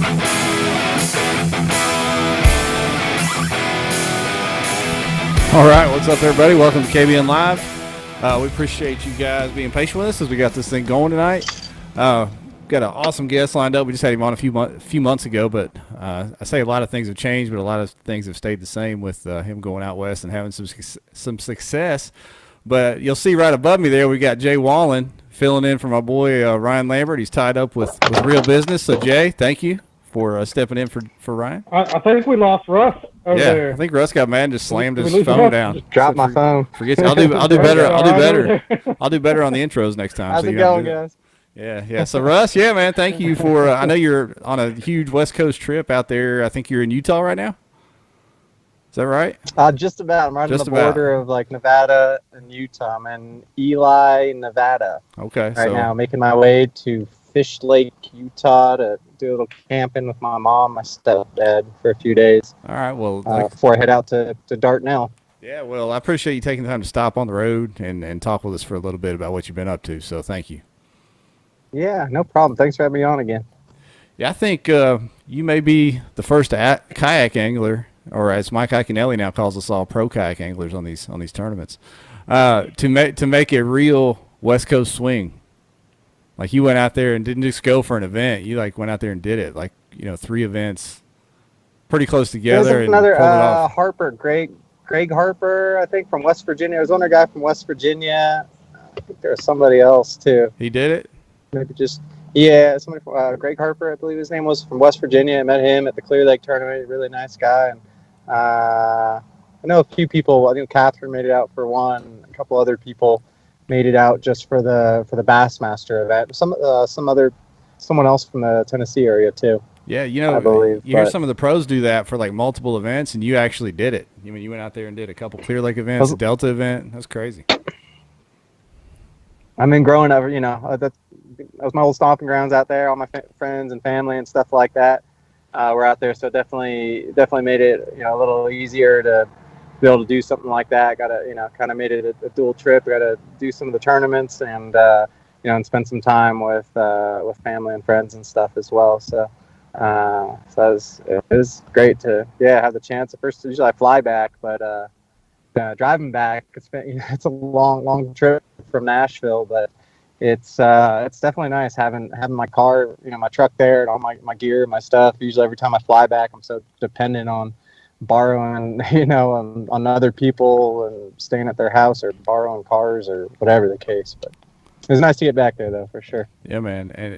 All right, what's up, everybody? Welcome to KBN Live. We appreciate you guys being patient with us as we got this thing going tonight. Got an awesome guest lined up. We just had him on a few months ago, but I say a lot of things have changed, but a lot of things have stayed the same with him going out west and having some success. But you'll see right above me there, we got Jay Wallen filling in for my boy Ryan Lambert. He's tied up with real business. So, Jay, thank you for stepping in for Ryan. I think we lost Russ over there. I think Russ got mad and just slammed his phone down. Just dropped my phone. Forget. I'll do better. I'll do better on the intros next time. How's it going, guys? Yeah. So Russ, man, thank you for. I know you're on a huge West Coast trip out there. I think you're in Utah right now. Is that right? Just about. I'm right on the border of like Nevada and Utah. I'm in Ely, Nevada. Okay. Right now, making my way to Fish Lake, Utah, to do a little camping with my mom, my stepdad for a few days. All right. Well, before I head out to Dartnell. Yeah. Well, I appreciate you taking the time to stop on the road and talk with us for a little bit about what you've been up to. So thank you. Yeah, no problem. Thanks for having me on again. Yeah, I think you may be the first kayak angler, or as Mike Iaconelli now calls us all, pro kayak anglers on these tournaments, to make a real West Coast swing. Like, you went out there and didn't just go for an event. You went out there and did it. 3 events, pretty close together. There's another Harper, Greg Harper, I think, from West Virginia. There was another guy from West Virginia. I think there was somebody else too. He did it. Maybe somebody from Greg Harper, I believe his name was, from West Virginia. I met him at the Clear Lake tournament. Really nice guy. And I know a few people. I think Catherine made it out for one. A couple other people made it out just for the Bassmaster event. Someone else from the Tennessee area too. Yeah, I believe, you hear some of the pros do that for multiple events, and you actually did it. You went out there and did a couple Clear Lake events, a Delta event. That's crazy. I mean, growing up, that was my old stomping grounds out there. All my friends and family and stuff like that were out there, so definitely made it a little easier to be able to do something like that. Got to kind of made it a dual trip. Got to do some of the tournaments and and spend some time with family and friends and stuff as well. So it was great to have the chance. At first, usually I fly back, but driving back, it's a long trip from Nashville, but it's definitely nice having my car, my truck there, and all my gear, my stuff. Usually every time I fly back, I'm so dependent on borrowing, on other people and staying at their house or borrowing cars or whatever the case. But it was nice to get back there, though, for sure. Yeah, man. And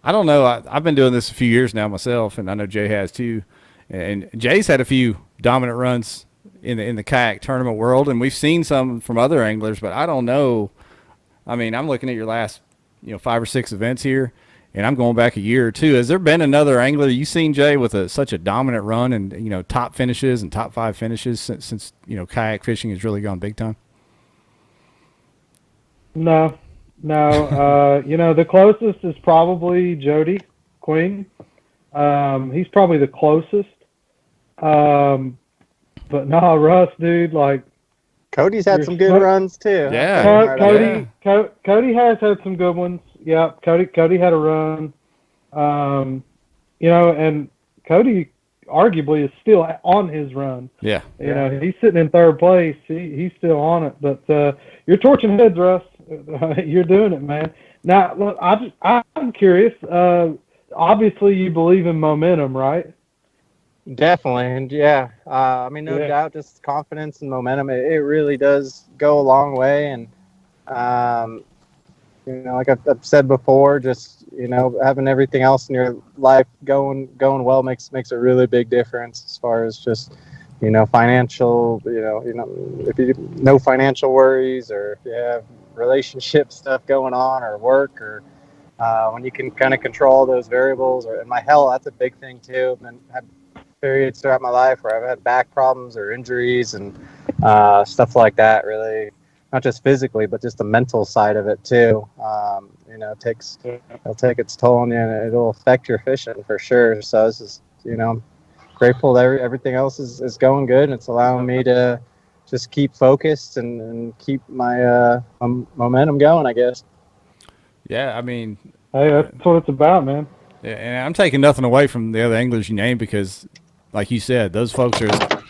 I don't know. I've been doing this a few years now myself, and I know Jay has too. And Jay's had a few dominant runs in the kayak tournament world, and we've seen some from other anglers, but I don't know. I mean, I'm looking at your last 5 or 6 events here, and I'm going back a year or two. Has there been another angler you've seen, Jay, with such a dominant run and top finishes and top 5 finishes since kayak fishing has really gone big time? No. The closest is probably Jody Queen. He's probably the closest. But no, Russ, dude, Cody's had some good runs too. Yeah. Cody has had some good ones. Yeah, Cody had a run. And Cody arguably is still on his run. Yeah. He's sitting in 3rd place. He's still on it. But you're torching heads, Russ. You're doing it, man. Now, look, I'm curious. Obviously, you believe in momentum, right? Definitely, and no doubt, just confidence and momentum. It really does go a long way, and like I've said before, just having everything else in your life going well makes a really big difference as far as just financial. If you no financial worries, or if you have relationship stuff going on, or work, or when you can kind of control those variables, or in my health, that's a big thing too. And had periods throughout my life where I've had back problems or injuries and stuff like that. Really, not just physically, but just the mental side of it too. It'll take its toll on you, and it'll affect your fishing for sure. So this is, I'm grateful that everything else is going good, and it's allowing me to just keep focused and keep my momentum going, I guess. Yeah, I mean, hey, that's what it's about, man. Yeah, and I'm taking nothing away from the other anglers you named because, like you said, those folks are.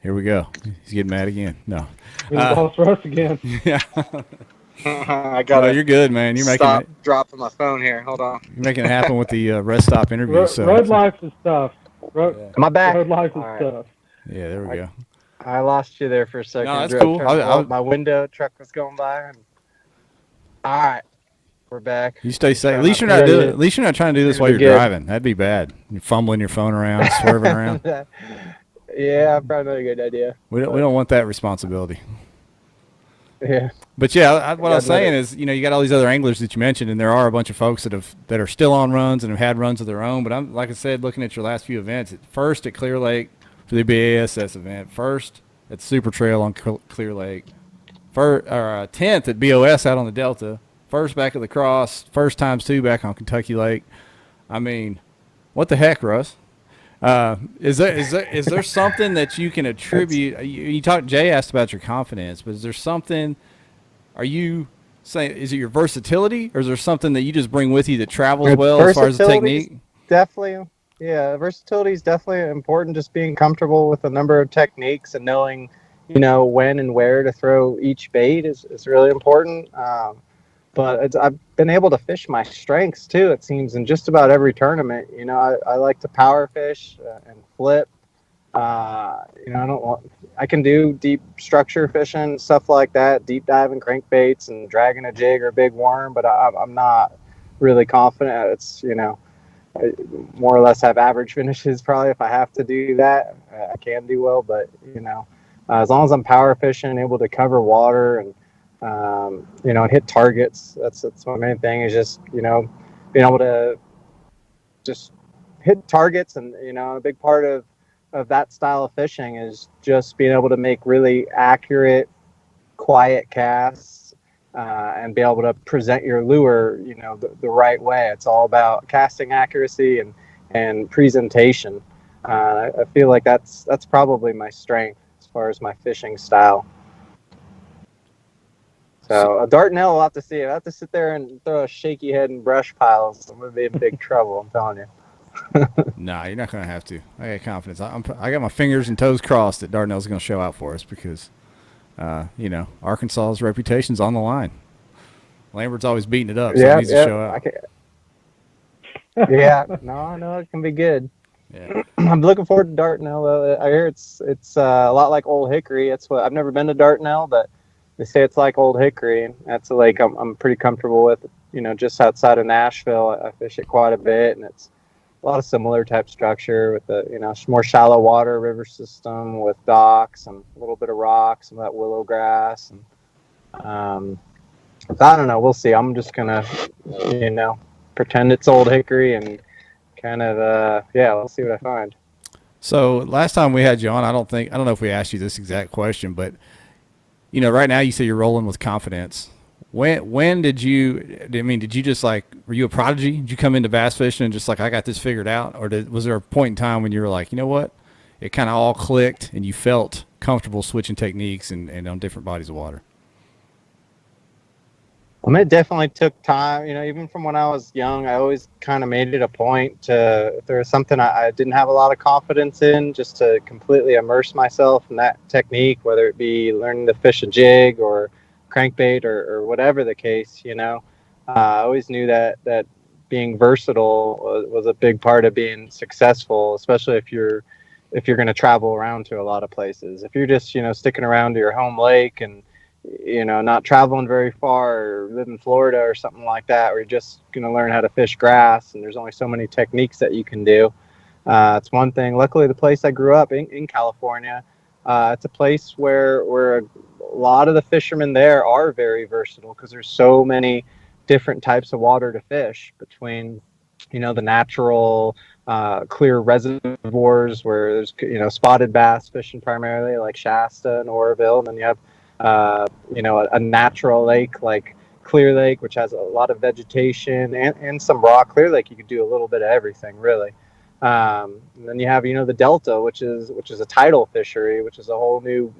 Here we go. He's getting mad again. No. We lost Russ again. Yeah. I No, gotta you're good, man. You're making stop it. dropping my phone here. Hold on. You're making it happen with the rest stop interview. Road life is tough. Am I back? Road life is All right. tough. Yeah, there we go. I lost you there for a second. No, that's cool. My window truck was going by. All right, we're back. You stay safe. At least you're not doing. At least you're not trying to do this while you're driving. That'd be bad. You're fumbling your phone around, swerving around. Yeah, probably not a good idea. We don't want that responsibility. Yeah. But yeah, what I was saying is, you got all these other anglers that you mentioned, and there are a bunch of folks that are still on runs and have had runs of their own. But I'm, like I said, looking at your last few events. First at Clear Lake for the BASS event. First at Super Trail on Clear Lake. 10th at BOS out on the Delta. First back at the Cross. First times 2 back on Kentucky Lake. I mean, what the heck, Russ? Is there something that you can attribute? Jay asked about your confidence, but is there something? Are you saying is it your versatility, or is there something that you just bring with you that travels well as far as the technique? Definitely, yeah. Versatility is definitely important. Just being comfortable with a number of techniques and knowing, when and where to throw each bait is really important. But I've been able to fish my strengths too, it seems, in just about every tournament. I like to power fish and flip. I can do deep structure fishing, stuff like that, deep diving crankbaits and dragging a jig or a big worm, but I'm not really confident. It's, I more or less have average finishes probably if I have to do that. I can do well, but, as long as I'm power fishing, able to cover water and, and hit targets. That's my main thing is just, being able to just hit targets. And, a big part of that style of fishing is just being able to make really accurate, quiet casts and be able to present your lure, the right way. It's all about casting accuracy and presentation. I feel like that's probably my strength as far as my fishing style. So a dartnell, I'll have to see. I have to sit there and throw a shaky head in brush piles. I'm gonna be in big trouble. I'm telling you. Nah, you're not gonna have to. I got confidence. I got my fingers and toes crossed that Dartnell's gonna show out for us because, Arkansas's reputation's on the line. Lambert's always beating it up, so he needs to show out. Yeah, no, it can be good. Yeah. I'm looking forward to Dartnell. I hear it's a lot like Old Hickory. I've never been to Dartnell, but they say it's like Old Hickory, and that's a lake I'm pretty comfortable with. Just outside of Nashville, I fish it quite a bit, and it's a lot of similar type structure with the more shallow water river system with docks and a little bit of rocks and that willow grass. And I don't know. We'll see. I'm just gonna pretend it's Old Hickory and kind of we'll see what I find. So last time we had you on, I don't know if we asked you this exact question, but right now you say you're rolling with confidence. When did you just were you a prodigy? Did you come into bass fishing and just like, I got this figured out? Or was there a point in time when you were like, you know what? It kind of all clicked and you felt comfortable switching techniques and on different bodies of water? It definitely took time. Even from when I was young, I always kind of made it a point to, if there was something I didn't have a lot of confidence in, just to completely immerse myself in that technique, whether it be learning to fish a jig or crankbait or whatever the case. I always knew that being versatile was a big part of being successful, especially if you're going to travel around to a lot of places. If you're just sticking around to your home lake and not traveling very far, or live in Florida or something like that, where you're just going to learn how to fish grass and there's only so many techniques that you can do. It's one thing. Luckily, the place I grew up in California, it's a place where a lot of the fishermen there are very versatile because there's so many different types of water to fish between, the natural clear reservoirs where there's, spotted bass fishing primarily like Shasta and Oroville. And then you have a natural lake like Clear Lake, which has a lot of vegetation and some rock. Clear Lake, you could do a little bit of everything, really. And then you have, the Delta, which is a tidal fishery, which is a whole new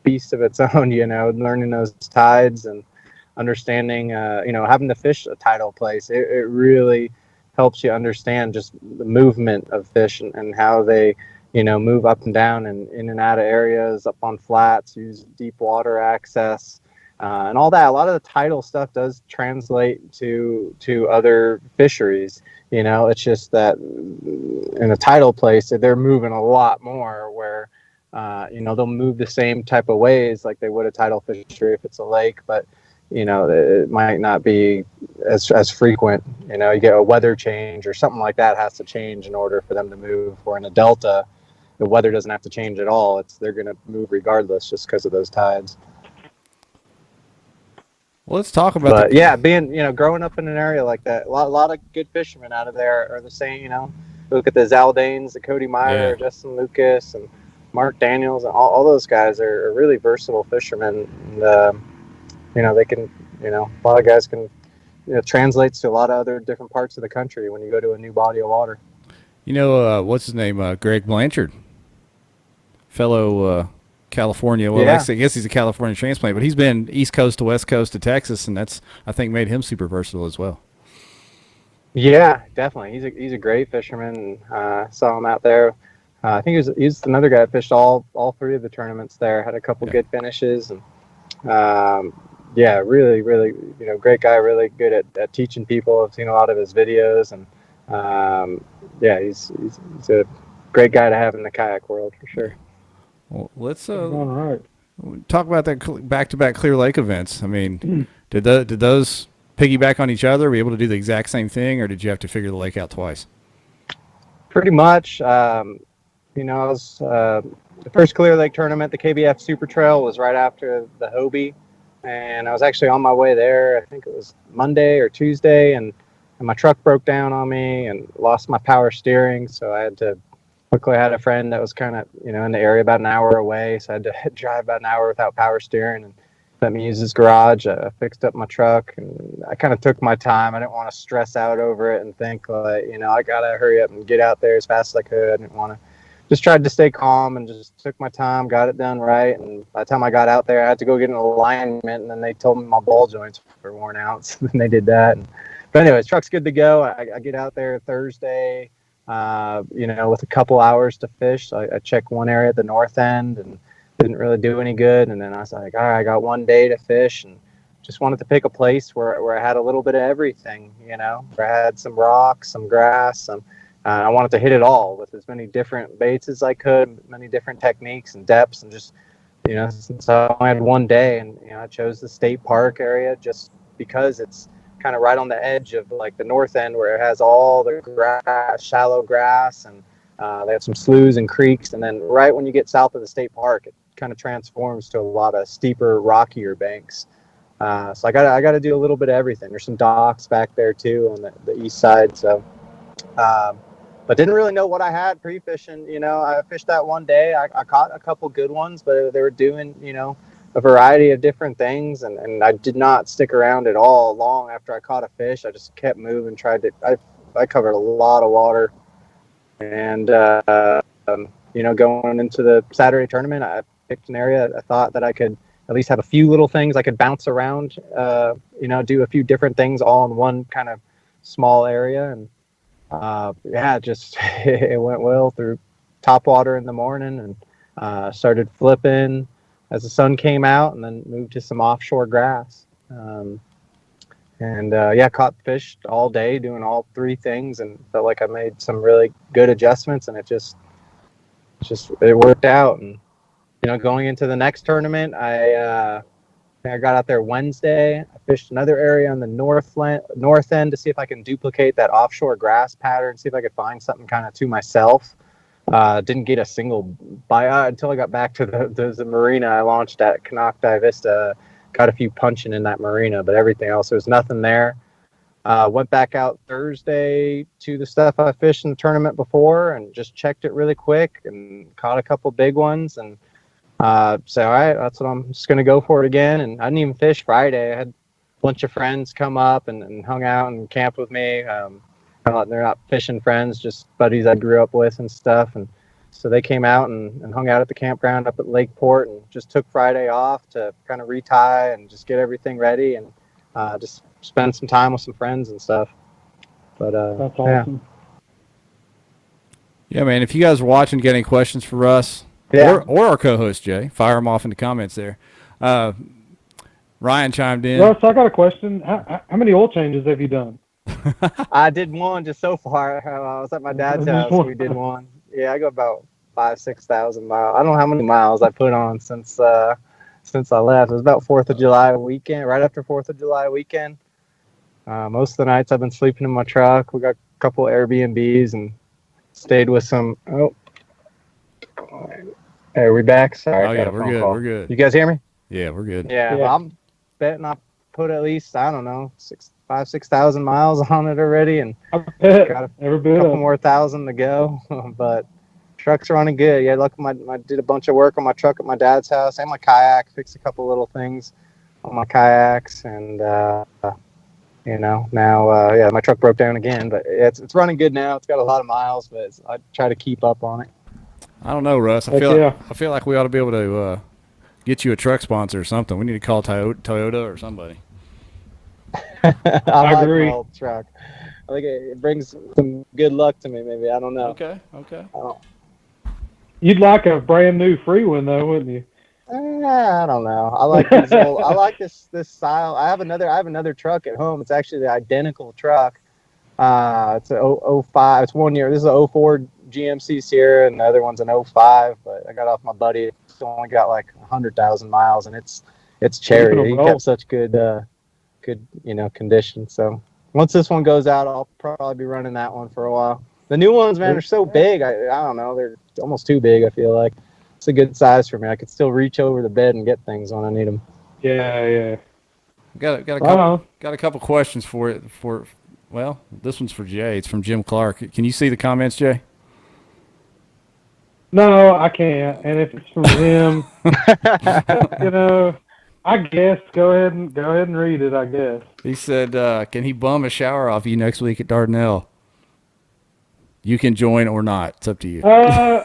beast of its own, learning those tides and understanding, having to fish a tidal place. It really helps you understand just the movement of fish and how they, move up and down and in and out of areas, up on flats, use deep water access, and all that. A lot of the tidal stuff does translate to other fisheries. It's just that in a tidal place, they're moving a lot more where, they'll move the same type of ways like they would a tidal fishery if it's a lake, but it might not be as frequent. You get a weather change or something like that has to change in order for them to move. Or in a delta, the weather doesn't have to change at all. They're going to move regardless just because of those tides. Well, let's talk about being, growing up in an area like that, a lot of good fishermen out of there are the same, look at the Zaldanes, the Cody Meyer, Justin Lucas, and Mark Daniels, and all those guys are really versatile fishermen. And, they can, a lot of guys can, translates to a lot of other different parts of the country when you go to a new body of water. What's his name? Greg Blanchard, fellow California. Well, I guess he's a California transplant, but he's been East Coast to West Coast to Texas, and that's, I think, made him super versatile as well. Yeah, definitely. He's a great fisherman. Saw him out there. I think he's another guy that fished all three of the tournaments there. Had a couple good finishes, and really, really, great guy. Really good at teaching people. I've seen a lot of his videos, and he's a great guy to have in the kayak world for sure. Well, let's all right. talk about that back-to-back Clear Lake events. I mean, did those piggyback on each other? Were you able to do the exact same thing, or did you have to figure the lake out twice? Pretty much. I was the first Clear Lake tournament, the KBF Super Trail, was right after the Hobie, and I was actually on my way there. I think it was Monday or Tuesday, and my truck broke down on me and lost my power steering, so I had to quickly. I had a friend that was kind of, in the area about an hour away, so I had to drive about an hour without power steering and let me use his garage. I fixed up my truck, and I kind of took my time. I didn't want to stress out over it and think like, I got to hurry up and get out there as fast as I could. I didn't want to, just tried to stay calm and just took my time, got it done right. And by the time I got out there, I had to go get an alignment, and then they told me my ball joints were worn out. So then they did that. But anyways, truck's good to go. I get out there Thursday, with a couple hours to fish. I checked one area at the north end and didn't really do any good. And then I was like, all right, I got one day to fish, and just wanted to pick a place where I had a little bit of everything, where I had some rocks, some grass, I wanted to hit it all with as many different baits as I could, many different techniques and depths, and just, since I only had one day, and, I chose the state park area just because it's kind of right on the edge of like the north end where it has all the grass, shallow grass, and they have some sloughs and creeks. And then right when you get south of the state park, it kind of transforms to a lot of steeper, rockier banks. So I got to do a little bit of everything. There's some docks back there too on the east side. So, but didn't really know what I had pre-fishing. I fished that one day. I caught a couple good ones, but they were doing, a variety of different things, and I did not stick around at all long after I caught a fish. I just kept moving, I covered a lot of water, and going into the Saturday tournament, I picked an area I thought that I could at least have a few little things I could bounce around, do a few different things all in one kind of small area, and just it went well through top water in the morning, and started flipping as the sun came out, and then moved to some offshore grass. Caught fish all day doing all three things, and felt like I made some really good adjustments, and it worked out. And, going into the next tournament, I got out there Wednesday. I fished another area on the north end to see if I can duplicate that offshore grass pattern, see if I could find something kind of to myself. Didn't get a single bite until I got back to the marina I launched at Kayak Vista. Got a few punching in that marina, but everything else, there was nothing there. Went back out Thursday to the stuff I fished in the tournament before and just checked it really quick and caught a couple big ones. And so, all right, that's what I'm just going to go for it again. And I didn't even fish Friday. I had a bunch of friends come up and hung out and camped with me. They're not fishing friends, just buddies I grew up with and stuff. And so they came out and hung out at the campground up at Lakeport, and just took Friday off to kind of retie and just get everything ready, and just spend some time with some friends and stuff. But That's awesome. Yeah, man. If you guys are watching, get any questions for Russ or our co-host Jay, fire them off in the comments there. Ryan chimed in. Russ, I got a question. How many oil changes have you done? I did one just so far. I was at my dad's house. We did one. Yeah, I go about 5,000-6,000 miles. I don't know how many miles I put on since I left. It was about 4th of July weekend, right after 4th of July weekend. Most of the nights I've been sleeping in my truck. We got a couple Airbnbs and stayed with some. Oh, hey, are we back? Sorry. Oh yeah, we're good. We're good. You guys hear me? Yeah, we're good. Yeah. Well, I'm betting I put at least, I don't know, 6,000 miles on it already, and got a couple more thousand to go. But truck's running good. Yeah, look, I did a bunch of work on my truck at my dad's house and my kayak. Fixed a couple little things on my kayaks, and now my truck broke down again, but it's running good now. It's got a lot of miles, but I try to keep up on it. I don't know, Russ. I feel like we ought to be able to get you a truck sponsor or something. We need to call Toyota or somebody. I agree. My old truck. I think it brings some good luck to me. Maybe, I don't know. Okay. You'd like a brand new Freewin though, wouldn't you? I don't know. I like these old. I like this style. I have another truck at home. It's actually the identical truck. It's a 05. It's 1 year. This is a 04 GMC Sierra, and the other one's an 05. But I got off my buddy. It's only got like 100,000 miles, and it's cherry. He kept such good condition. So once this one goes out, I'll probably be running that one for a while. The new ones, man, are so big. I don't know. They're almost too big. I feel like it's a good size for me. I could still reach over the bed and get things when I need them. Yeah. Got a couple questions for it. Well, this one's for Jay. It's from Jim Clark. Can you see the comments, Jay? No, I can't. And if it's from him, I guess go ahead and read it. I guess he said, "Can he bum a shower off you next week at Dardanelle? You can join or not. It's up to you." Tell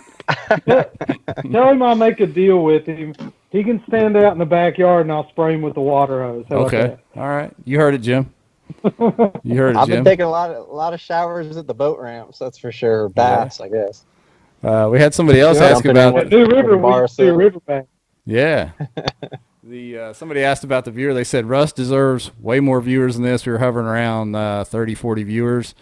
him I'll make a deal with him. He can stand out in the backyard, and I'll spray him with the water hose. Okay, all right. You heard it, Jim. I've been taking a lot of showers at the boat ramps. That's for sure. Baths, I guess. We had somebody else ask about New Riverbank. Yeah. Somebody asked about the viewer. They said Russ deserves way more viewers than this. We were hovering around 30, 40 viewers.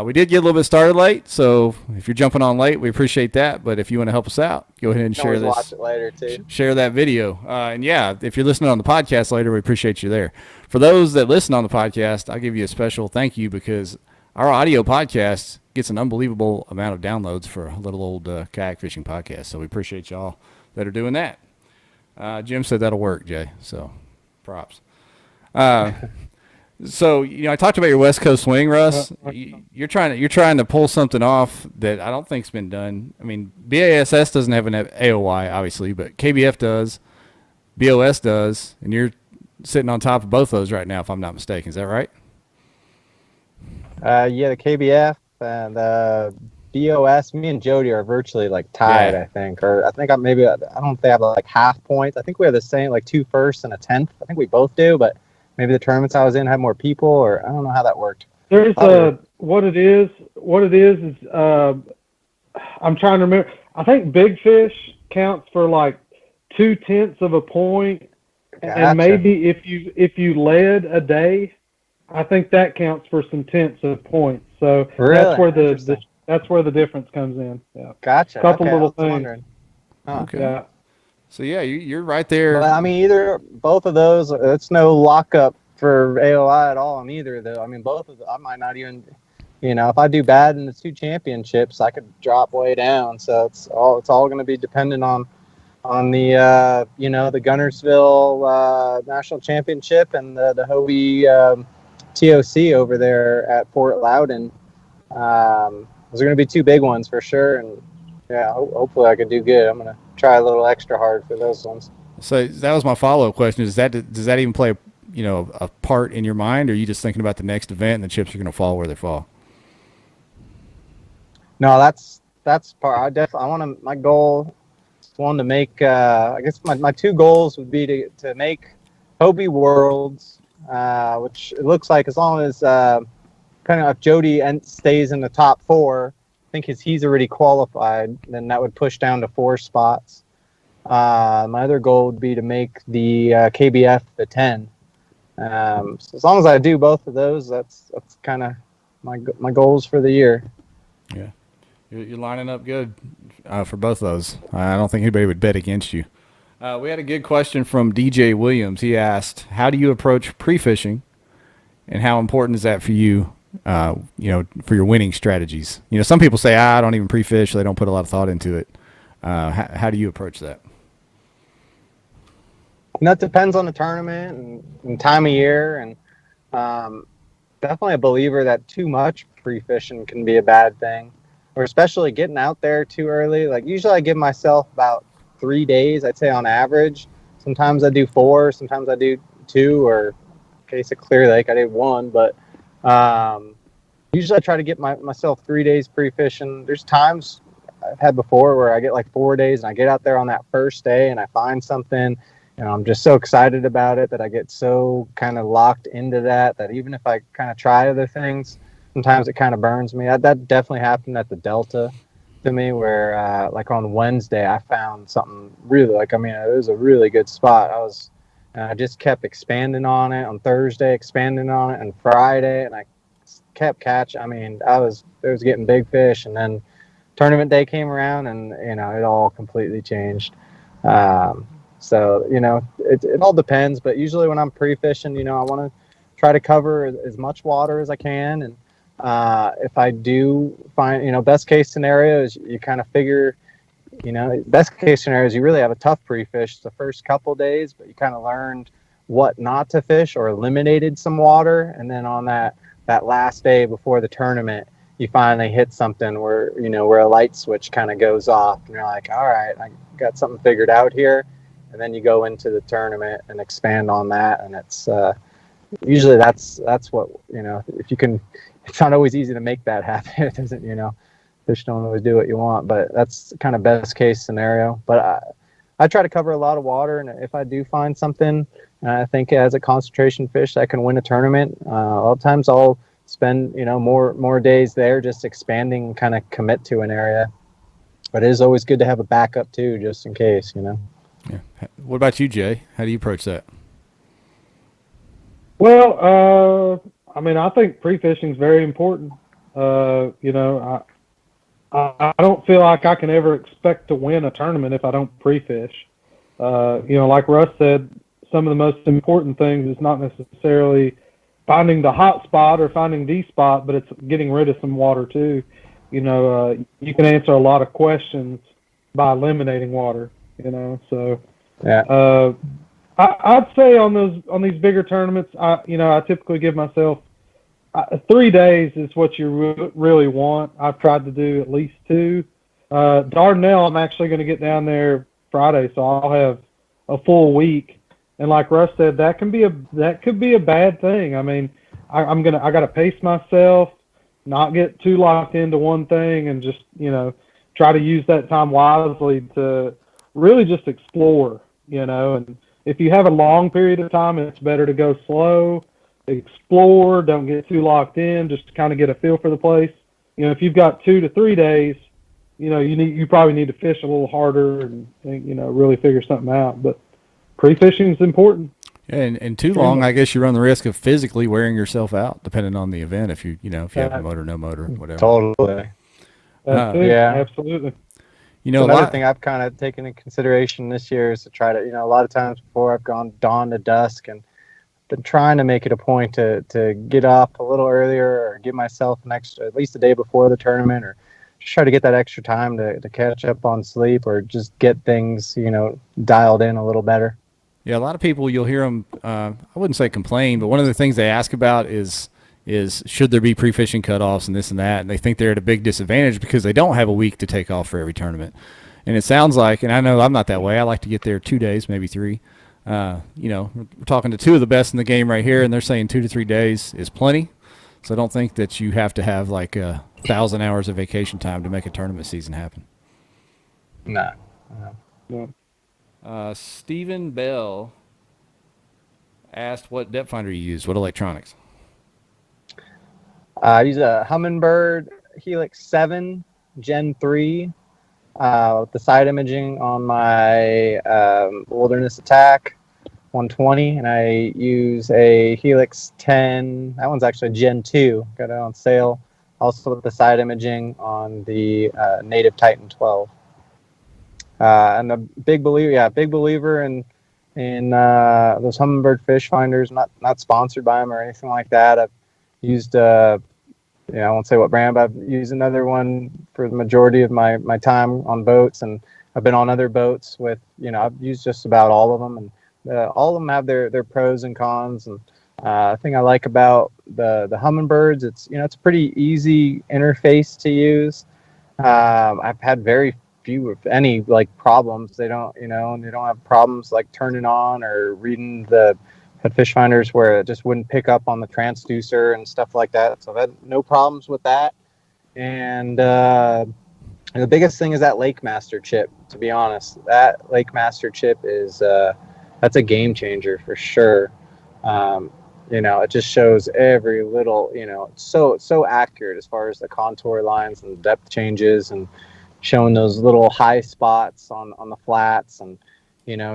We did get a little bit started late, so if you're jumping on late, we appreciate that. But if you want to help us out, go ahead and share this. Watch it later too. Share that video. And yeah, if you're listening on the podcast later, we appreciate you there. For those that listen on the podcast, I'll give you a special thank you because our audio podcast gets an unbelievable amount of downloads for a little old kayak fishing podcast. So we appreciate y'all that are doing that. Jim said that'll work, Jay. So props. So I talked about your West Coast swing, Russ. You're trying to pull something off that I don't think's been done. I mean, BASS doesn't have an AOY, obviously, but KBF does, BOS does, and you're sitting on top of both those right now, if I'm not mistaken. Is that right? Yeah, the KBF and BOS. Me and Jody are virtually like tied, I think, or I think I don't think I have like half points. I think we have the same, like 2 firsts and a 10th. I think we both do, but. Maybe the tournaments I was in had more people, or I don't know how that worked. There's what it is I'm trying to remember. I think Big Fish counts for like 0.2 of a point, and maybe if you led a day, I think that counts for some tenths of points. So that's where the difference comes in. Yeah. Gotcha. Couple little things. Okay. Yeah. So yeah, you're right there. Well, I mean, both of those. It's no lockup for AOI at all on either, though. I mean, both of them. I might not even, if I do bad in the 2 championships, I could drop way down. So it's all going to be dependent on the the Gunnersville National Championship and the Hobie TOC over there at Fort Loudon. Those are going to be 2 big ones for sure, and yeah, hopefully I can do good. I'm going to try a little extra hard for those ones. So that was my follow-up question. Does that even play a part in your mind, or are you just thinking about the next event and the chips are going to fall where they fall? No, that's part. I want to. My goal is to make. I guess my 2 goals would be to make Hobie Worlds, which it looks like as long as depending on if Jody stays in the top 4, I think he's already qualified, then that would push down to 4 spots. My other goal would be to make the KBF the 10. So as long as I do both of those, that's kind of my goals for the year. Yeah, you're lining up good for both of those. I don't think anybody would bet against you. We had a good question from DJ Williams. He asked, "How do you approach pre-fishing, and how important is that for you? For your winning strategies. Some people say, I don't even pre-fish; they don't put a lot of thought into it. How do you approach that?" That depends on the tournament and time of year, and definitely a believer that too much pre-fishing can be a bad thing, or especially getting out there too early. Like usually I give myself about 3 days, I'd say on average. Sometimes I do 4, sometimes I do 2, or in case of Clear Lake, I did 1, but usually I try to get myself 3 days pre-fishing. There's times I've had before where I get like 4 days and I get out there on that first day and I find something. I'm just so excited about it that I get so kind of locked into that even if I kind of try other things, sometimes it kind of burns me. That definitely happened at the Delta to me, where like on Wednesday I found something really it was a really good spot. I just kept expanding on it on Thursday, expanding on it on Friday, and I kept catching. it was getting big fish, and then tournament day came around, and it all completely changed. So it all depends, but usually when I'm pre-fishing, I want to try to cover as much water as I can, and if I do find, best case scenario is you kind of figure, best case scenario is you really have a tough pre-fish the first couple days, but you kind of learned what not to fish or eliminated some water, and then on that last day before the tournament, you finally hit something where a light switch kind of goes off, and you're like, all right, I got something figured out here. And then you go into the tournament and expand on that, and it's usually that's what if you can. It's not always easy to make that happen. It doesn't, fish don't always do what you want, but that's kind of best case scenario. But I try to cover a lot of water, and if I do find something, I think as a concentration fish that can win a tournament, a lot of times I'll spend more days there just expanding and kind of commit to an area. But it is always good to have a backup too, just in case. Yeah. What about you, Jay? How do you approach that? Well, I think pre-fishing is very important. I don't feel like I can ever expect to win a tournament if I don't pre-fish. Like Russ said, some of the most important things is not necessarily finding the hot spot or finding the spot, but it's getting rid of some water too. You can answer a lot of questions by eliminating water. So Yeah. I'd say on these bigger tournaments, I typically give myself 3 days is what you really want. I've tried to do at least 2. Dardanelle, I'm actually going to get down there Friday, so I'll have a full week. And like Russ said, that could be a bad thing. I got to pace myself, not get too locked into one thing, and just try to use that time wisely to really just explore. And if you have a long period of time, it's better to go slow, explore, don't get too locked in, just kind of get a feel for the place. If you've got 2 to 3 days, you probably need to fish a little harder and really figure something out. But pre-fishing is important. And too long, I guess you run the risk of physically wearing yourself out, depending on the event. If you have a motor, no motor, whatever. Totally. Yeah, absolutely. Another thing I've kind of taken into consideration this year is to try to, a lot of times before I've gone dawn to dusk, and been trying to make it a point to get up a little earlier, or give myself an extra, at least a day before the tournament, or just try to get that extra time to catch up on sleep, or just get things, dialed in a little better. Yeah, a lot of people, you'll hear them, I wouldn't say complain, but one of the things they ask about is should there be pre-fishing cutoffs and this and that, and they think they're at a big disadvantage because they don't have a week to take off for every tournament. And it sounds like, and I know I'm not that way, I like to get there 2 days, maybe 3. We're talking to 2 of the best in the game right here, and they're saying 2 to 3 days is plenty. So I don't think that you have to have like 1,000 hours of vacation time to make a tournament season happen. No. Stephen Bell asked what depth finder you use, what electronics. I use a Humminbird Helix 7 Gen 3 with the side imaging on my Wilderness Attack 120, and I use a Helix 10. That one's actually Gen 2. Got it on sale. Also with the side imaging on the Native Titan 12. And a big believer in those Humminbird fish finders. Not sponsored by them or anything like that. I've used I won't say what brand, but I've used another one for the majority of my time on boats, and I've been on other boats with, I've used just about all of them, and all of them have their pros and cons. And the thing I like about the Humminbirds, it's a pretty easy interface to use. I've had very few, if any, like problems. They don't have problems like turning on or reading had fish finders where it just wouldn't pick up on the transducer and stuff like that. So I've had no problems with that. And the biggest thing is that Lake Master chip, to be honest. That Lake Master chip is that's a game changer for sure. It just shows every little, it's so accurate as far as the contour lines and depth changes, and showing those little high spots on the flats, and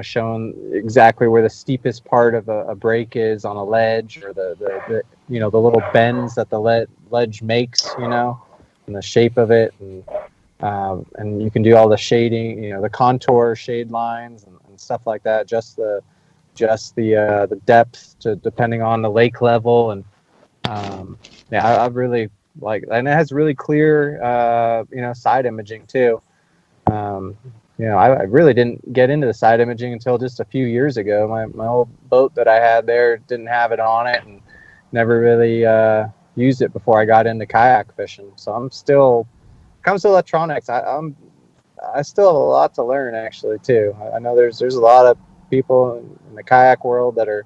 showing exactly where the steepest part of a break is on a ledge, or the little bends that the ledge makes, and the shape of it, and you can do all the shading, the contour shade lines and stuff like that. Just the depth depending on the lake level, and I really like, and it has really clear side imaging too. I really didn't get into the side imaging until just a few years ago. My old boat that I had there didn't have it on it, and never really used it before I got into kayak fishing. So when it comes to electronics, I still have a lot to learn actually too. I know there's a lot of people in the kayak world that are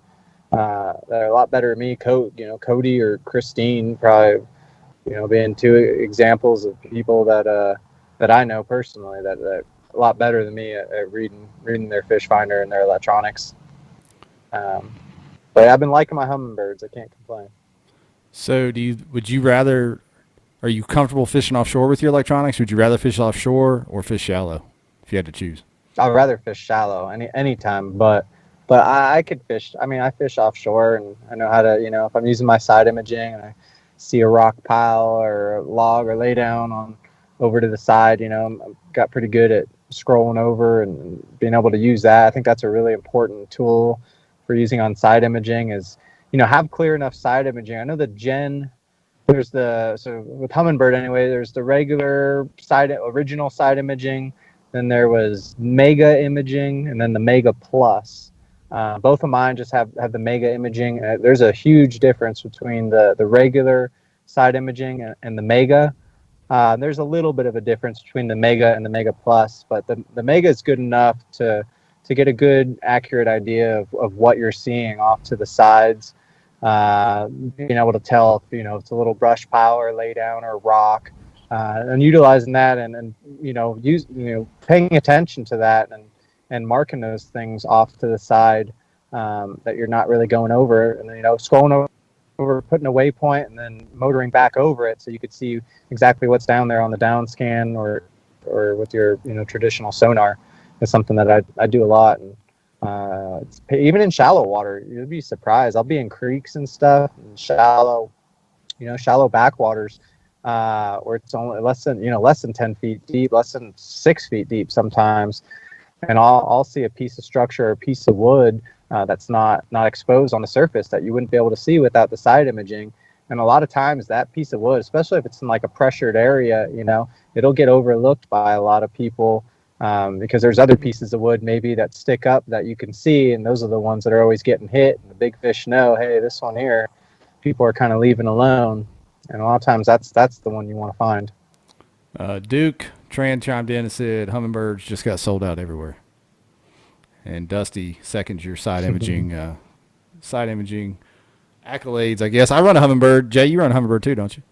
a lot better than me. Cody or Christine probably, being two examples of people that I know personally that a lot better than me at reading their fish finder and their electronics. But I've been liking my Humminbirds. I can't complain. So are you comfortable fishing offshore with your electronics? Would you rather fish offshore or fish shallow if you had to choose? I'd rather fish shallow anytime, but I could fish. I mean, I fish offshore, and I know how to, if I'm using my side imaging and I see a rock pile or a log or lay down over to the side, I've got pretty good at scrolling over and being able to use that. I think that's a really important tool for using on side imaging is, have clear enough side imaging. I know the so with Humminbird anyway, there's the regular original side imaging, then there was Mega imaging, and then the Mega Plus. Both of mine just have the Mega imaging. There's a huge difference between the regular side imaging and the Mega. There's a little bit of a difference between the Mega and the Mega Plus, but the Mega is good enough to get a good, accurate idea of what you're seeing off to the sides. Being able to tell if it's a little brush pile or lay down or rock, and utilizing that and paying attention to that and marking those things off to the side that you're not really going over, and then scrolling over, putting a waypoint, and then motoring back over it so you could see exactly what's down there on the down scan or with your traditional sonar is something that I do a lot. And even in shallow water, you'd be surprised. I'll be in creeks and stuff, and shallow backwaters, where it's only less than 10 feet deep, less than 6 feet deep sometimes, and I'll see a piece of structure or a piece of wood that's not exposed on the surface that you wouldn't be able to see without the side imaging. And a lot of times that piece of wood, especially if it's in like a pressured area, it'll get overlooked by a lot of people. Because there's other pieces of wood maybe that stick up that you can see, and those are the ones that are always getting hit. And the big fish know, hey, this one here, people are kind of leaving alone, and a lot of times that's the one you want to find. Duke Tran chimed in and said Humminbirds just got sold out everywhere, and Dusty seconds your side imaging accolades. I guess I run a Humminbird. Jay, you run a Humminbird too, don't you?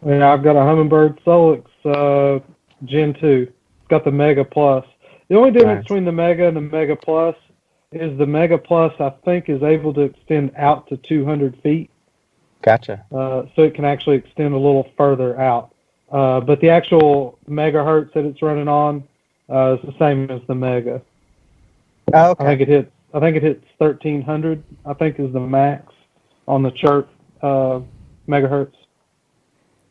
Yeah, I've got a Humminbird Solix Gen 2. Got the Mega Plus. The only difference between the Mega and the Mega Plus is the Mega Plus, I think, is able to extend out to 200 feet. Gotcha. So it can actually extend a little further out. But the actual megahertz that it's running on is the same as the mega. Oh, okay. I think it hits 1300. I think is the max on the chirp megahertz.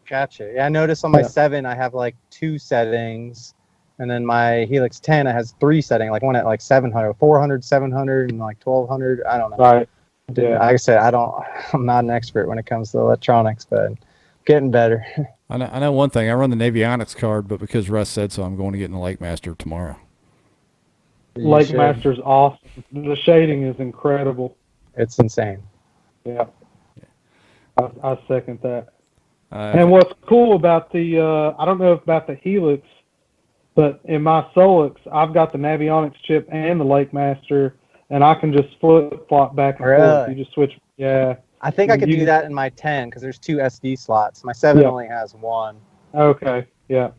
Gotcha. Yeah, I noticed on my Yeah. 7 I have like 2 settings, and then my Helix 10 it has 3 settings, like one at like 700, 400, 700, and like 1200. I don't know. Right. Yeah. Like I said, I'm not an expert when it comes to electronics, but getting better. I know one thing. I run the Navionics card, but because Russ said so, I'm going to get in the Lake Master tomorrow. Lake Master's awesome. The shading is incredible. It's insane. Yeah. I second that. And what's cool about the, I don't know about the Helix, but in my Solix, I've got the Navionics chip and the Lake Master, and I can just flip-flop back and forth. You just switch. Yeah. I think I could do that in my 10 because there's 2 SD slots. My 7 only has 1. Okay. Yeah.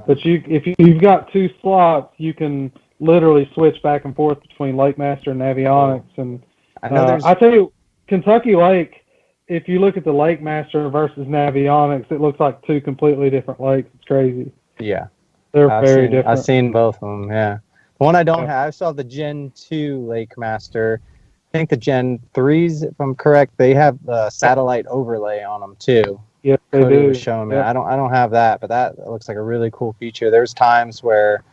But if you've got 2 slots, you can literally switch back and forth between Lake Master and Navionics. And I tell you, Kentucky Lake, if you look at the Lake Master versus Navionics, it looks like 2 completely different lakes. It's crazy. Yeah. They're very different. I've seen both of them, yeah. The one I don't have, I still have the Gen 2 Lake Master. I think the Gen 3s, if I'm correct, they have the satellite overlay on them too. Yep, they Cody do. was showing me. I don't have that, but that looks like a really cool feature. There's times where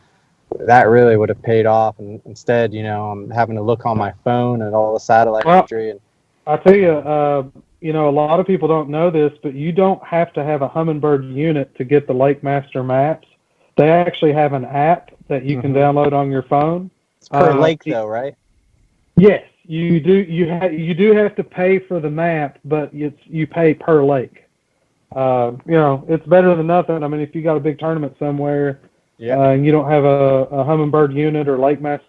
that really would have paid off, and instead, I'm having to look on my phone at all the satellite imagery. And I tell you, a lot of people don't know this, but you don't have to have a Humminbird unit to get the Lake Master maps. They actually have an app that you can download on your phone. It's per lake, though, right? Yes, you do. You do have to pay for the map, but you pay per lake. It's better than nothing. I mean, if you got a big tournament somewhere and you don't have a Humminbird unit or Lake Master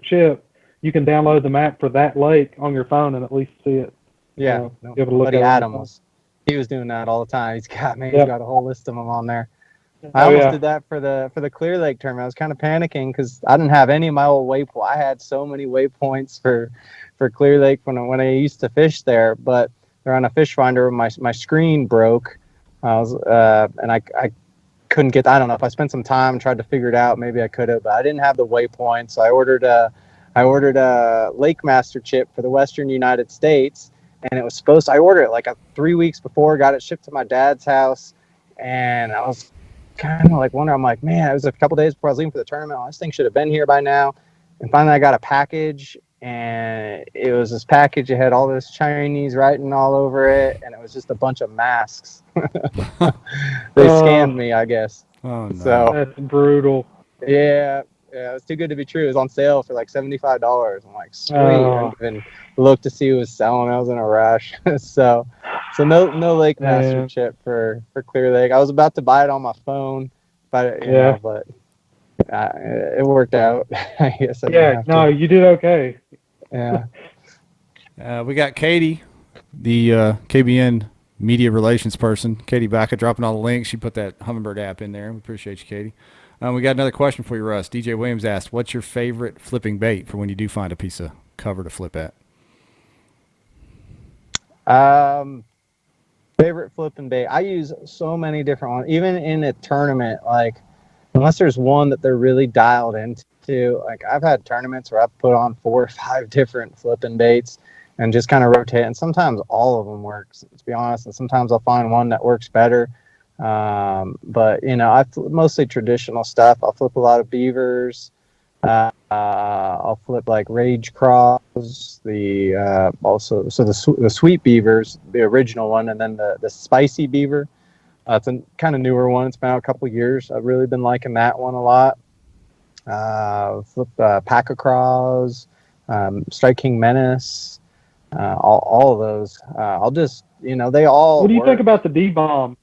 chip, you can download the map for that lake on your phone and at least see it. Yeah, be able to look buddy at Adam he was doing that all the time. He's got a whole list of them on there. I almost did that for the Clear Lake tournament. I was kind of panicking because I didn't have any of my old waypoints. I had so many waypoints for Clear Lake when I used to fish there, but they're on a fish finder. My screen broke. And I couldn't get. I don't know if I spent some time and tried to figure it out. Maybe I could have, but I didn't have the waypoints. So I ordered a Lake Master chip for the Western United States, and it was supposed to. I ordered it like 3 weeks before. Got it shipped to my dad's house, and I was kind of like wondering. I'm like, man, it was a couple days before I was leaving for the tournament. This thing should have been here by now. And finally, I got a package, and it was this package. It had all this Chinese writing all over it, and it was just a bunch of masks. They scammed me, I guess. Oh, no. So that's brutal. Yeah, it was too good to be true. It was on sale for like $75. I'm like, sweet. I didn't even look to see who was selling. I was in a rush. so no Lake Master chip for Clear Lake. I was about to buy it on my phone, but it worked out. I guess. You did okay. Yeah. We got Katie, the KBN media relations person. Katie Baca dropping all the links. She put that Humminbird app in there. We appreciate you, Katie. We got another question for you, Russ. DJ Williams asked, what's your favorite flipping bait for when you do find a piece of cover to flip at? Favorite flipping bait. I use so many different ones. Even in a tournament, like unless there's one that they're really dialed into. Like I've had tournaments where I've put on 4 or 5 different flipping baits and just kind of rotate. And sometimes all of them work, to be honest. And sometimes I'll find one that works better. But I flip mostly traditional stuff. I'll flip a lot of beavers. I'll flip like Rage Craws, the sweet beavers, the original one, and then the spicy beaver. It's a kind of newer one. It's been out a couple years. I've really been liking that one a lot. Flip Pack of Craws, Strike King Menace, all of those. I'll just they all. What do you think about the D-bomb?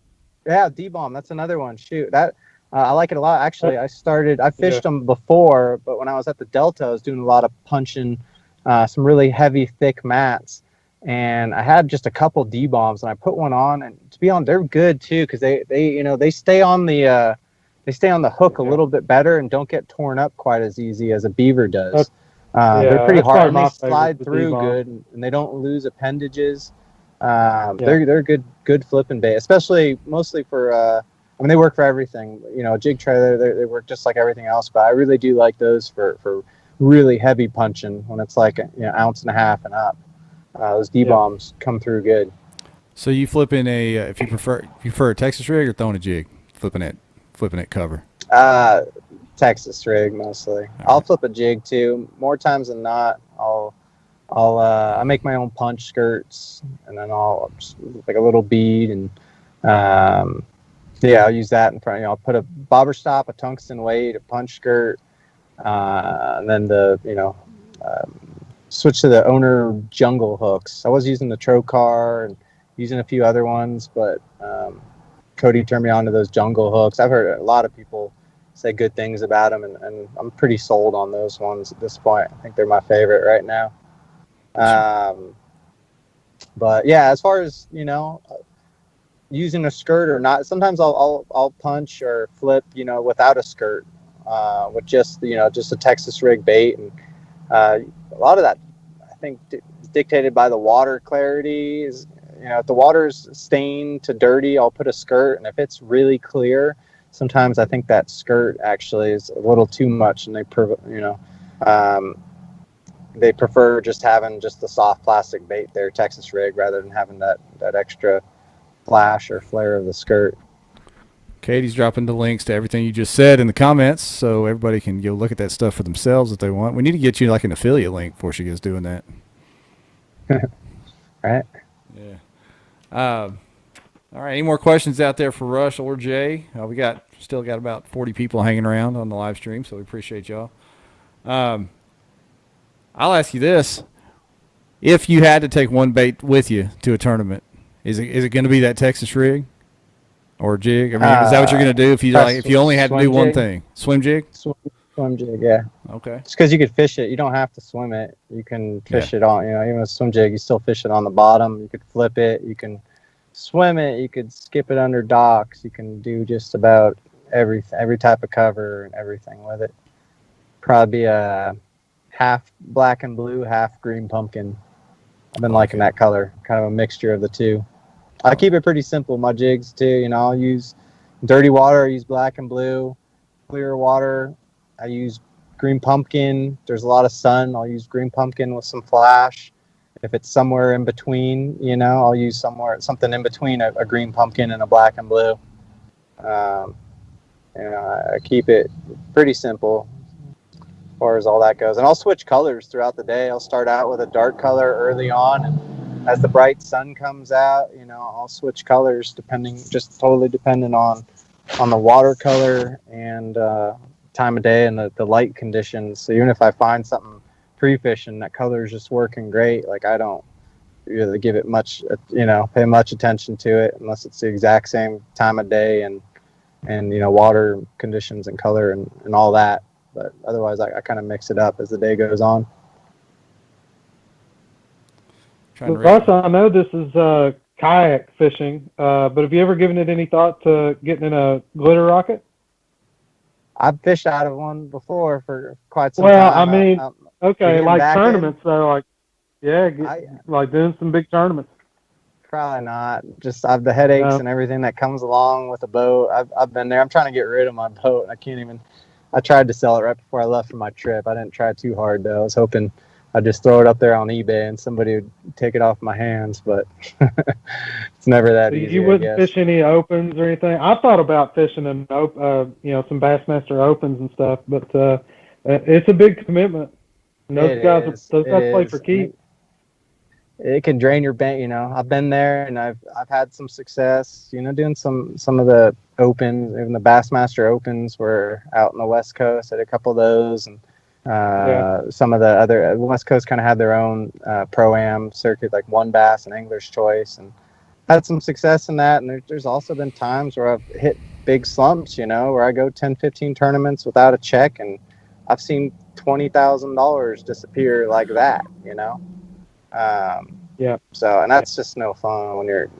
Yeah, D-bomb. That's another one. Shoot, that I like it a lot. Actually, I fished them before, but when I was at the Delta, I was doing a lot of punching some really heavy, thick mats, and I had just a couple D-bombs, and I put one on, and to be honest, they're good too because they stay on the hook a little bit better and don't get torn up quite as easy as a beaver does. They're pretty hard and they slide through good, and they don't lose appendages. They're good flipping bait, especially mostly for. I mean, they work for everything. A jig trailer, they work just like everything else. But I really do like those for really heavy punching when it's like ounce and a half and up. Those D-bombs come through good. So you flipping if you prefer a Texas rig or throwing a jig, flipping it cover. Texas rig mostly. I'll flip a jig too. More times than not, I make my own punch skirts, and then I'll just like a little bead, and I'll use that in front. I'll put a bobber stop, a tungsten weight, a punch skirt, and then switch to the owner jungle hooks. I was using the Trocar and using a few other ones, but Cody turned me on to those jungle hooks. I've heard a lot of people say good things about them, and I'm pretty sold on those ones at this point. I think they're my favorite right now. But yeah, as far as using a skirt or not, sometimes I'll punch or flip without a skirt, with just a Texas rig bait, and a lot of that I think is dictated by the water clarity. Is if the water's stained to dirty, I'll put a skirt, and if it's really clear, sometimes I think that skirt actually is a little too much, and they prefer just having just the soft plastic bait there, Texas rig, rather than having that extra flash or flare of the skirt. Katie's dropping the links to everything you just said in the comments, so everybody can go look at that stuff for themselves if they want. We need to get you like an affiliate link before she gets doing that. Right. Yeah. All right. Any more questions out there for Rush or Jay? We still got about 40 people hanging around on the live stream, so we appreciate y'all. I'll ask you this: if you had to take one bait with you to a tournament, is it going to be that Texas rig or jig? I mean, is that what you're going to do if you only had to do one thing? Swim jig? Swim jig, yeah. Okay. Just because you could fish it, you don't have to swim it. You can fish it on. Even with swim jig, you still fish it on the bottom. You could flip it. You can swim it. You could skip it under docks. You can do just about every type of cover and everything with it. Probably a half black and blue, half green pumpkin. I've been liking that color, kind of a mixture of the two. I keep it pretty simple. My jigs too, I'll use dirty water. I use black and blue. Clear water, I use green pumpkin. There's a lot of sun. I'll use green pumpkin with some flash. If it's somewhere in between, I'll use something in between a green pumpkin and a black and blue. I keep it pretty simple as far as all that goes. And I'll switch colors throughout the day. I'll start out with a dark color early on, and as the bright sun comes out, I'll switch colors totally depending on the watercolor and time of day and the light conditions. So even if I find something pre-fishing that color is just working great, like I don't really give it much, pay much attention to it unless it's the exact same time of day and water conditions and color and all that. But otherwise, I kind of mix it up as the day goes on. Russ, I know this is kayak fishing, but have you ever given it any thought to getting in a glitter rocket? I've fished out of one before for quite some time. Well, I mean, like tournaments, though, like doing some big tournaments. Probably not. Just the headaches and everything that comes along with a boat. I've been there. I'm trying to get rid of my boat. I tried to sell it right before I left for my trip. I didn't try too hard, though. I was hoping I'd just throw it up there on eBay and somebody would take it off my hands, but it's never that easy. You wouldn't fish any opens or anything? I thought about fishing some Bassmaster opens and stuff, but it's a big commitment. And those guys play for keeps. It can drain your bank. I've been there and I've had some success, doing some of the opens. Even the Bassmaster opens were out on the West Coast. I had a couple of those, and some of the other West Coast kind of had their own pro-am circuit, like One Bass and Angler's Choice, and had some success in that. And there's also been times where I've hit big slumps, where I go 10, 15 tournaments without a check, and I've seen $20,000 disappear like that, So, and that's just no fun when you're,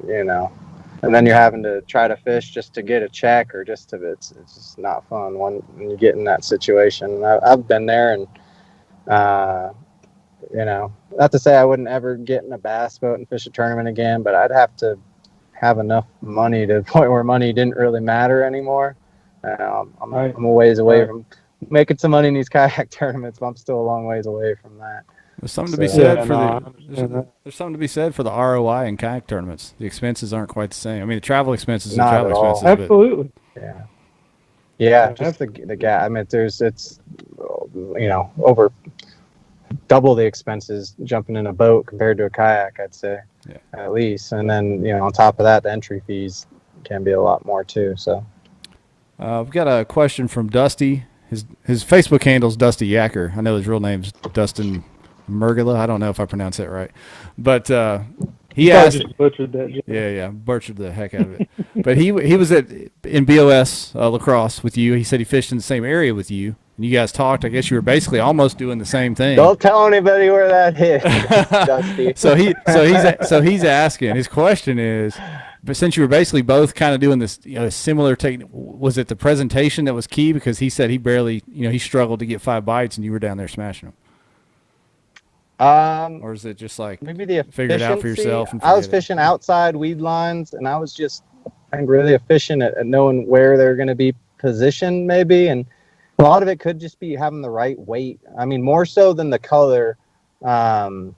and then you're having to try to fish just to get a check or it's just not fun when you get in that situation. I've been there, and not to say I wouldn't ever get in a bass boat and fish a tournament again, but I'd have to have enough money to the point where money didn't really matter anymore. I'm a ways away from making some money in these kayak tournaments, but I'm still a long ways away from that. There's something to be said there's something to be said for the ROI in kayak tournaments. The expenses aren't quite the same. I mean, the travel expenses are travel expenses. Absolutely. But just the gap. I mean, it's over double the expenses jumping in a boat compared to a kayak, I'd say, at least. And then on top of that, the entry fees can be a lot more too. So we've got a question from Dusty. His Facebook handle's Dusty Yacker. I know his real name's Dustin Mergula. I don't know if I pronounced that right, but he asked. Just butchered that. Butchered the heck out of it. But he was in BOS lacrosse with you. He said he fished in the same area with you, and you guys talked. I guess you were basically almost doing the same thing. Don't tell anybody where that is, Dusty. so he's asking. His question is, but since you were basically both kind of doing this, similar technique, was it the presentation that was key? Because he said he barely, he struggled to get 5 bites, and you were down there smashing them. Or is it just like maybe the figure it out for yourself? And I was fishing outside weed lines, and I was just, I think, really efficient at knowing where they're going to be positioned, maybe. And a lot of it could just be having the right weight. I mean, more so than the color. When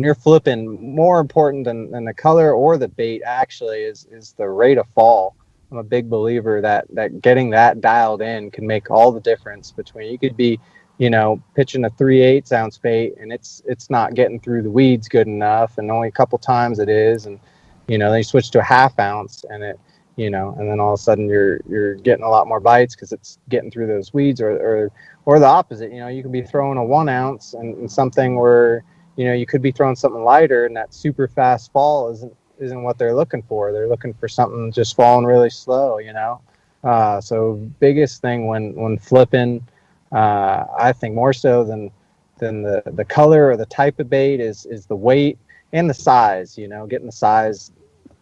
you're flipping, more important than the color or the bait actually is the rate of fall. I'm a big believer that getting that dialed in can make all the difference between, you could be pitching a 3/8 ounce bait and it's not getting through the weeds good enough, and only a couple times it is, and then you switch to a 1/2 ounce and it and then all of a sudden you're getting a lot more bites because it's getting through those weeds, or the opposite. You could be throwing a 1 ounce and something where you could be throwing something lighter, and that super fast fall isn't what they're looking for. They're looking for something just falling really slow. So biggest thing when flipping, I think more so than the color or the type of bait is the weight and the size. Getting the size,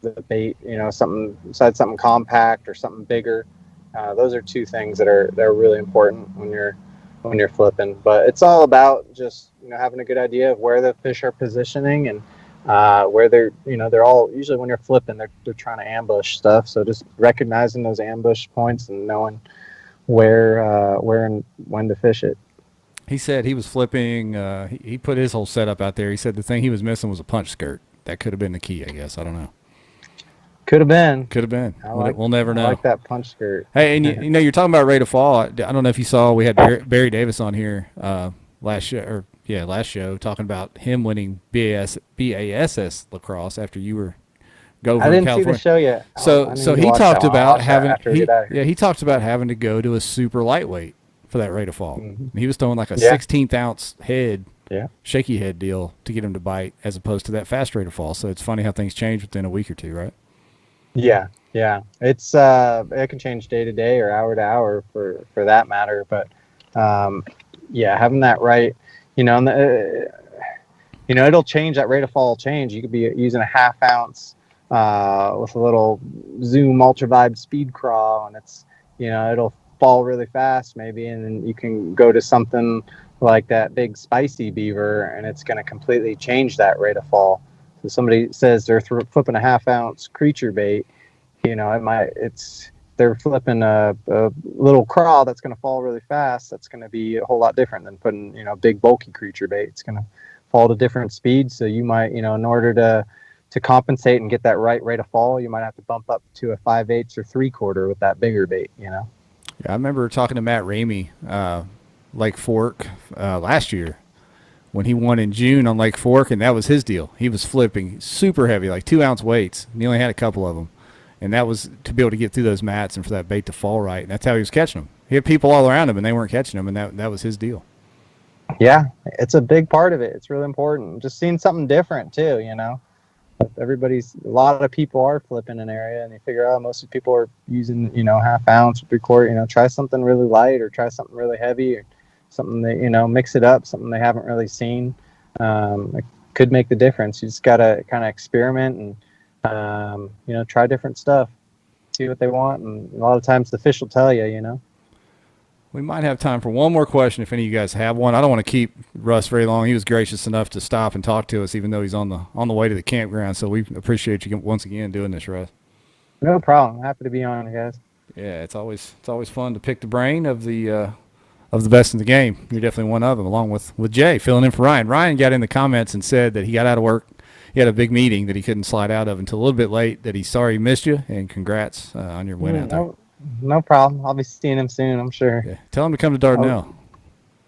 the bait. Something compact or something bigger. Those are two things that are really important when you're flipping. But it's all about just having a good idea of where the fish are positioning and where they're all, usually when you're flipping, they're trying to ambush stuff. So just recognizing those ambush points and knowing where and when to fish it. He said he was flipping. He put his whole setup out there. He said the thing he was missing was a punch skirt. That could have been the key, I guess. I don't know. Could have been. We'll never know. I like that punch skirt. Hey, and you're talking about rate of fall. I don't know if you saw, we had Barry Davis on here last show talking about him winning BASS lacrosse after you were going I didn't California. See the show yet. So he talked about he talked about having to go to a super lightweight for that rate of fall. Mm-hmm. He was throwing like a 16th ounce head, shaky head deal to get him to bite, as opposed to that fast rate of fall. So it's funny how things change within a week or two, right? Yeah. It's it can change day to day or hour to hour for that matter. But having that right, it'll change. That rate of fall will change. You could be using a 1/2 ounce with a little Zoom Ultra Vibe speed crawl, and it's it'll fall really fast maybe, and then you can go to something like that big spicy beaver, and it's going to completely change that rate of fall. So somebody says they're flipping a 1/2 ounce creature bait, they're flipping a little crawl that's going to fall really fast. That's going to be a whole lot different than putting big bulky creature bait. It's going to fall to different speeds. So you might in order to compensate and get that right rate of fall, you might have to bump up to a 5/8 or 3/4 with that bigger bait. Yeah, I remember talking to Matt Ramey, Lake Fork, last year when he won in June on Lake Fork, and that was his deal. He was flipping super heavy, like 2 ounce weights, and he only had a couple of them. And that was to be able to get through those mats and for that bait to fall right. And that's how he was catching them. He had people all around him, and they weren't catching them, and that was his deal. Yeah, it's a big part of it. It's really important. Just seeing something different too, a lot of people are flipping an area, and you figure out most of the people are using 1/2 ounce, 3/4. Try something really light, or try something really heavy, or something that mix it up, something they haven't really seen. It could make the difference. You just gotta kind of experiment and try different stuff, see what they want, and a lot of times the fish will tell you. We might have time for one more question if any of you guys have one. I don't want to keep Russ very long. He was gracious enough to stop and talk to us, even though he's on the way to the campground. So we appreciate you once again doing this, Russ. No problem. Happy to be on, guys. Yeah, it's always fun to pick the brain of the best in the game. You're definitely one of them, along with Jay filling in for Ryan. Ryan got in the comments and said that he got out of work. He had a big meeting that he couldn't slide out of until a little bit late. That he's sorry he missed you, and congrats on your win out there. No problem. I'll be seeing him soon, I'm sure. Yeah. Tell him to come to Dardanelle.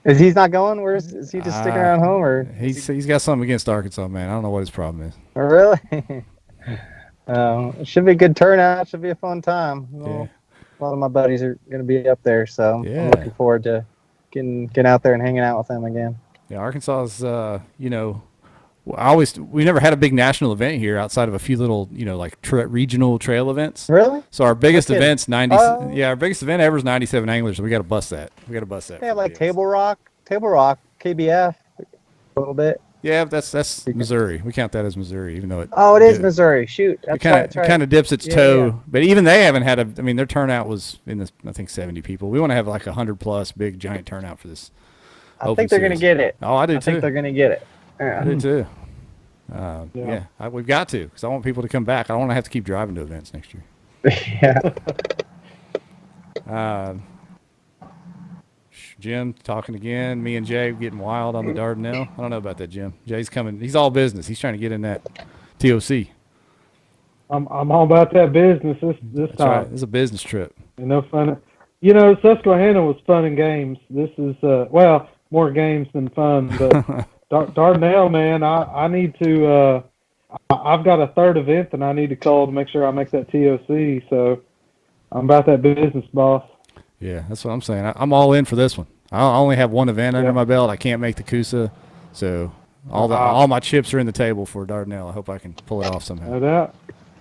Is he not going? Is he just sticking around home, or he's got something against Arkansas, man? I don't know what his problem is. Oh, really? It should be a good turnout. Should be a fun time. Yeah. A lot of my buddies are going to be up there, so yeah. I'm looking forward to getting out there and hanging out with them again. Yeah, Arkansas is, we never had a big national event here outside of a few little, like regional trail events. Really? So our biggest event's our biggest event ever is 97 anglers. So we got to bust that. They have like Table Rock, KBF, a little bit. Yeah, that's Missouri. We count that as Missouri, even though it. Oh, it is Missouri. Shoot, that's right. It kind of dips its toe, yeah. But even they haven't had their turnout was I think 70 people. We want to have like 100+ big giant turnout for this. I think they're going to get it. Oh, I do too. I think they're going to get it. Yeah. I do too. We've got to, because I want people to come back. I don't want to have to keep driving to events next year. Yeah. Jim talking again. Me and Jay getting wild on the Dardanelle. I don't know about that, Jim. Jay's coming. He's all business. He's trying to get in that TOC. I'm all about that business this time. Right. It's a business trip. Fun. Susquehanna was fun and games. This is more games than fun. But Dardanelle, man, I need to. I've got a third event that I need to call to make sure I make that TOC. So I'm about that business, boss. Yeah, that's what I'm saying. I'm all in for this one. I only have one event under my belt. I can't make the Coosa, so all my chips are in the table for Dardanelle. I hope I can pull it off somehow. No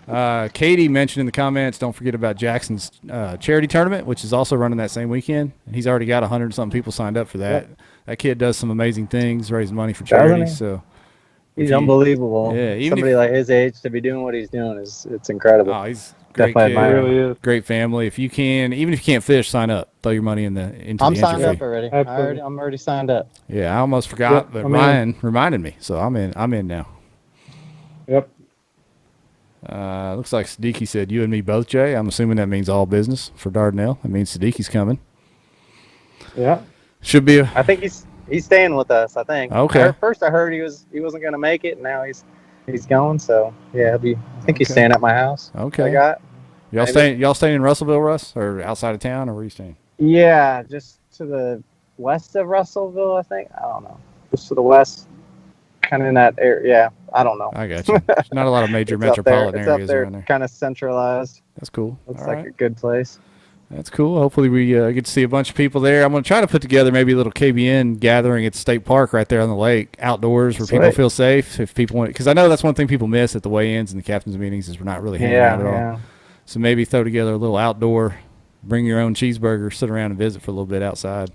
doubt. Katie mentioned in the comments, don't forget about Jackson's charity tournament, which is also running that same weekend. And he's already got 100-something people signed up for that. Yep. That kid does some amazing things, raising money for charity. So he's unbelievable. Yeah, somebody like his age to be doing what he's doing it's incredible. Oh, he's great kid. Really is. Great family. If you can, even if you can't fish, sign up. Throw your money into I'm the signed entry up already. I'm already signed up. Yeah, I almost forgot, but Ryan reminded me, so I'm in now. Yep. Looks like Siddiqui said you and me both, Jay. I'm assuming that means all business for Dardanelle. That means Siddiqui's coming. Yeah. Should be. I think he's staying with us. I think. Okay. At first, I heard he wasn't going to make it. And now he's going. So yeah, I think he's staying at my house. Okay. Y'all staying in Russellville, Russ, or outside of town, or where are you staying? Yeah, just to the west of Russellville, I think. I don't know. Just to the west, kind of in that area. Yeah, I don't know. I got you. There's not a lot of major metropolitan areas around there. Kind of centralized. That's cool. Looks like a good place. That's cool. Hopefully we get to see a bunch of people there. I'm going to try to put together maybe a little KBN gathering at the state park right there on the lake, outdoors, where people feel safe. If people want, because I know that's one thing people miss at the weigh-ins and the captain's meetings is we're not really hanging out at all. So maybe throw together a little outdoor, bring your own cheeseburger, sit around and visit for a little bit outside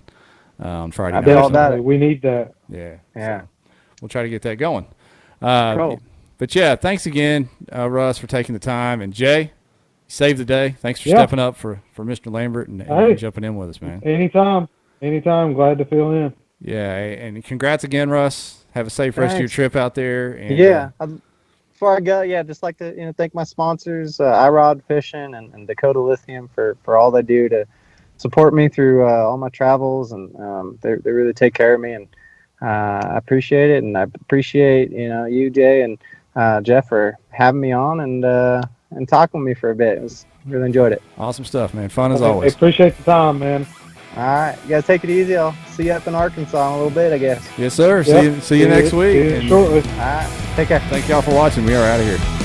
on Friday night. We need that. Yeah. So we'll try to get that going. Cool. But yeah, thanks again, Russ, for taking the time, and Jay. Save the day. Thanks for stepping up for Mr. Lambert and jumping in with us, man. Anytime. Glad to fill in. Yeah, and congrats again, Russ. Have a safe rest of your trip out there. And, before I go, just like to thank my sponsors, iRod Fishing and Dakota Lithium for all they do to support me through all my travels, and they really take care of me, and I appreciate it, and I appreciate you, Jay, and Jeff for having me on and talking with me for a bit. Really enjoyed it. Awesome stuff, man. Fun as always. Appreciate the time, man. All right. You guys take it easy. I'll see you up in Arkansas in a little bit, I guess. Yes, sir. See you next week. Shortly. All right. Take care. Thank y'all for watching. We are out of here.